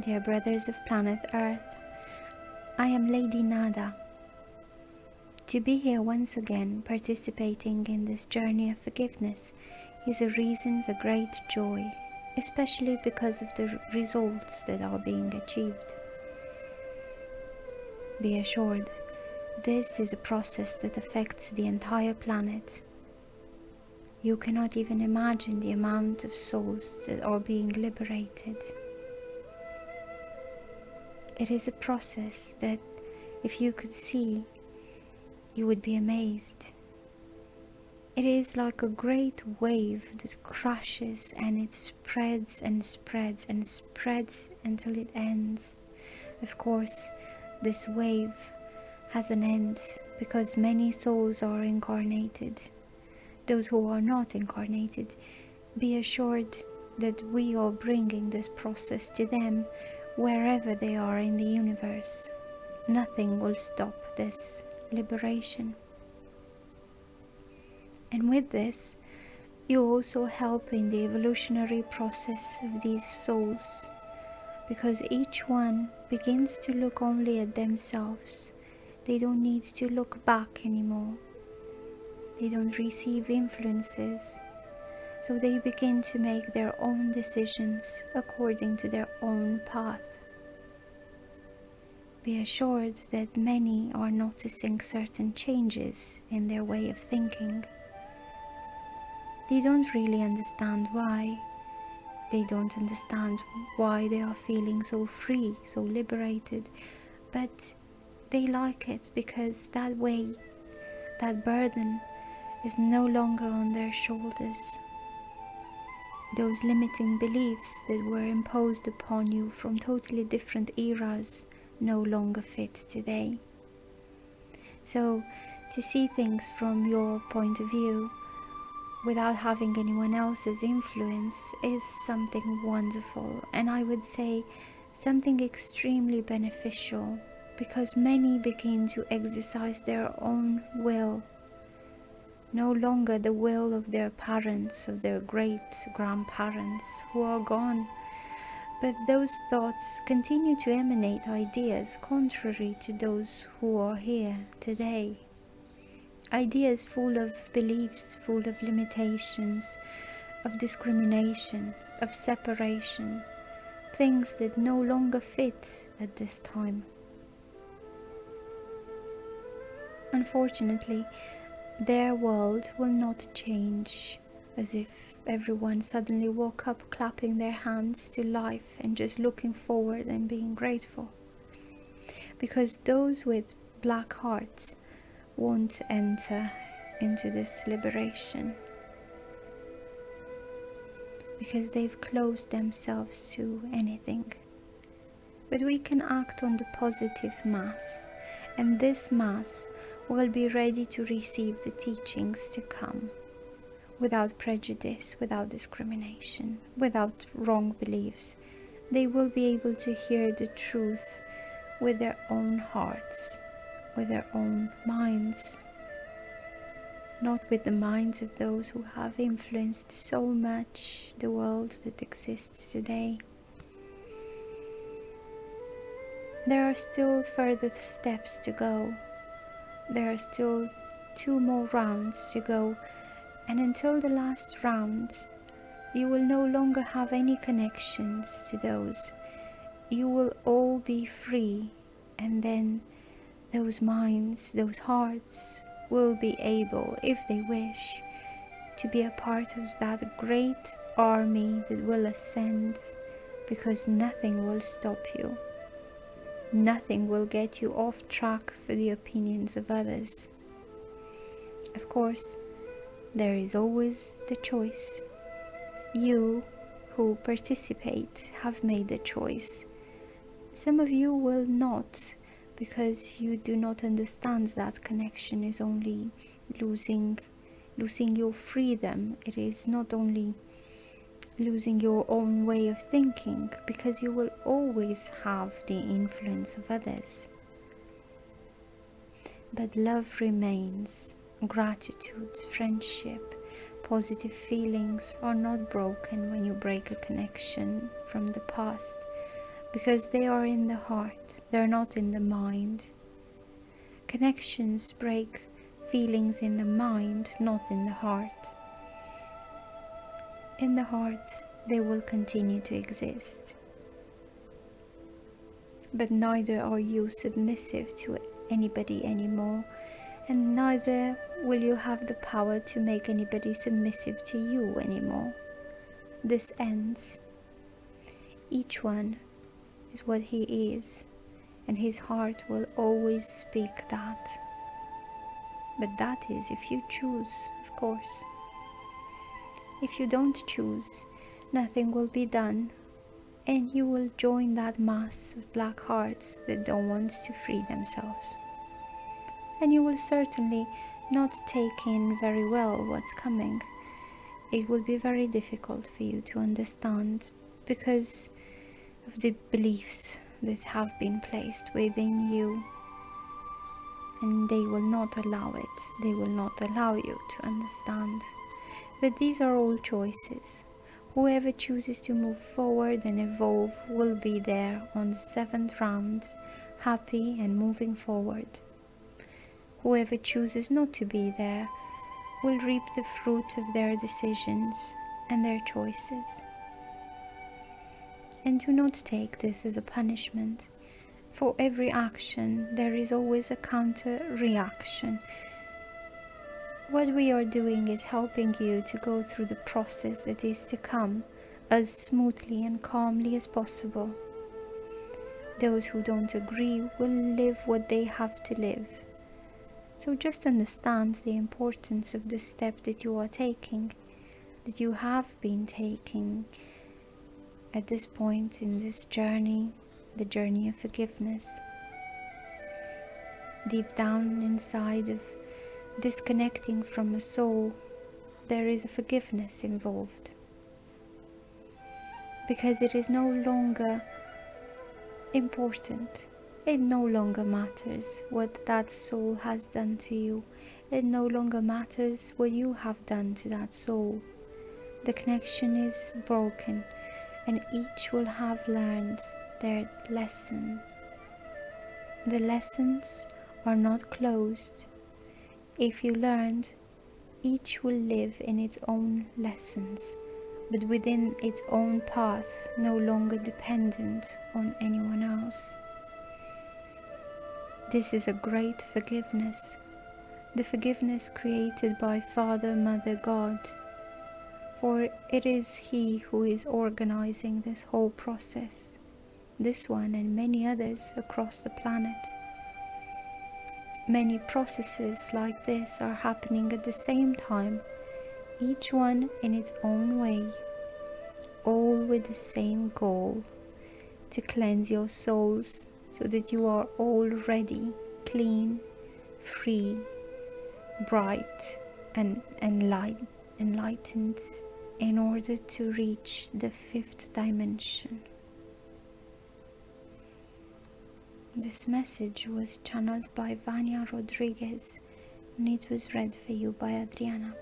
Dear brothers of planet Earth, I am Lady Nada. To be here once again participating in this journey of forgiveness is a reason for great joy, especially because of the results that are being achieved. Be assured, this is a process that affects the entire planet. You cannot even imagine the amount of souls that are being liberated. It is a process that, if you could see, you would be amazed. It is like a great wave that crashes and it spreads and spreads and spreads until it ends. Of course, this wave has an end because many souls are incarnated. Those who are not incarnated, be assured that we are bringing this process to them wherever they are in the universe. Nothing will stop this liberation. And with this, you also help in the evolutionary process of these souls, because each one begins to look only at themselves. They don't need to look back anymore. They don't receive influences, so they begin to make their own decisions according to their own path. Be assured that many are noticing certain changes in their way of thinking. They don't really understand why. They don't understand why they are feeling so free, so liberated, but they like it because that weight, that burden is no longer on their shoulders. Those limiting beliefs that were imposed upon you from totally different eras no longer fit today. So, to see things from your point of view without having anyone else's influence is something wonderful, and I would say something extremely beneficial, because many begin to exercise their own will, no longer the will of their parents, of their great-grandparents who are gone, but those thoughts continue to emanate ideas contrary to those who are here today. Ideas full of beliefs, full of limitations, of discrimination, of separation, things that no longer fit at this time. Unfortunately, their world will not change, as if everyone suddenly woke up clapping their hands to life and just looking forward and being grateful. Because those with black hearts won't enter into this liberation, because they've closed themselves to anything. But we can act on the positive mass, and this mass will be ready to receive the teachings to come, without prejudice, without discrimination, without wrong beliefs. They will be able to hear the truth with their own hearts, with their own minds, not with the minds of those who have influenced so much the world that exists today. There are still further steps to go. There are still 2 more rounds to go, and until the last round, you will no longer have any connections to those. You will all be free, and then those minds, those hearts will be able, if they wish, to be a part of that great army that will ascend, because nothing will stop you. Nothing will get you off track for the opinions of others. Of course, there is always the choice. You who participate have made the choice. Some of you will not, because you do not understand that connection is only losing your freedom. It is not only losing your own way of thinking, because you will always have the influence of others. But love remains. Gratitude, friendship, positive feelings are not broken when you break a connection from the past, because they are in the heart, they're not in the mind. Connections break feelings in the mind, not in the heart. In the heart, they will continue to exist. But neither are you submissive to anybody anymore, and neither will you have the power to make anybody submissive to you anymore. This ends. Each one is what he is, and his heart will always speak that. But that is if you choose, of course. If you don't choose, nothing will be done, and you will join that mass of black hearts that don't want to free themselves. And you will certainly not take in very well what's coming. It will be very difficult for you to understand because of the beliefs that have been placed within you, and they will not allow it. They will not allow you to understand. But these are all choices. Whoever chooses to move forward and evolve will be there on the 7th round, happy and moving forward. Whoever chooses not to be there will reap the fruit of their decisions and their choices. And do not take this as a punishment. For every action, there is always a counter-reaction. What we are doing is helping you to go through the process that is to come as smoothly and calmly as possible. Those who don't agree will live what they have to live. So just understand the importance of the step that you are taking, that you have been taking at this point in this journey, the journey of forgiveness. Deep down inside of disconnecting from a soul, there is a forgiveness involved, because it is no longer important. It no longer matters what that soul has done to you. It no longer matters what you have done to that soul. The connection is broken, and each will have learned their lesson. The lessons are not closed. If you learned, each will live in its own lessons, but within its own path, no longer dependent on anyone else. This is a great forgiveness, the forgiveness created by Father, Mother, God, for it is He who is organizing this whole process, this one and many others across the planet. Many processes like this are happening at the same time, each one in its own way, all with the same goal, to cleanse your souls so that you are already clean, free, bright and enlightened in order to reach the 5th dimension. This message was channeled by Vania Rodrigues, and it was read for you by Adriana.